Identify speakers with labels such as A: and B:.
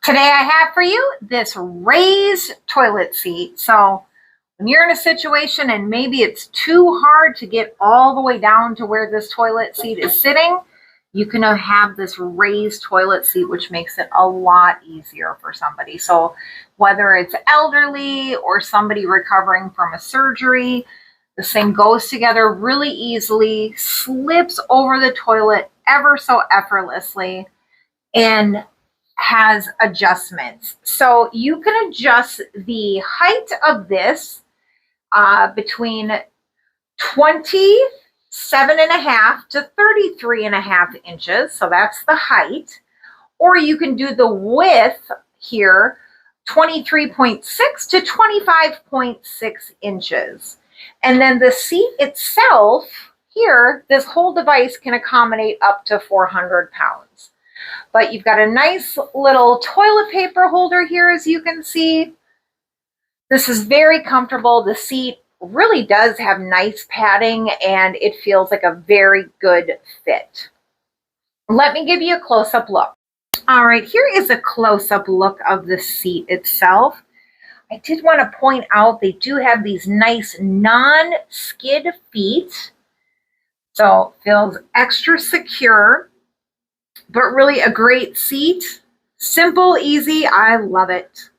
A: Today I have for you this raised toilet seat. So when you're in a situation and maybe it's too hard to get all the way down to where this toilet seat is sitting, you can have this raised toilet seat, which makes it a lot easier for somebody. So whether it's elderly or somebody recovering from a surgery, this thing goes together really easily, slips over the toilet ever so effortlessly, and has adjustments. So you can adjust the height of this between 27.5 to 33.5 inches. So that's the height. Or you can do the width here, 23.6 to 25.6 inches. And then the seat itself here, this whole device can accommodate up to 400 pounds. But you've got a nice little toilet paper holder here, as you can see. This is very comfortable. The seat really does have nice padding and it feels like a very good fit. Let me give you a close-up look. All right, here is a close-up look of the seat itself. I did want to point out they do have these nice non-skid feet. So it feels extra secure, but really a great seat. Simple, easy, I love it.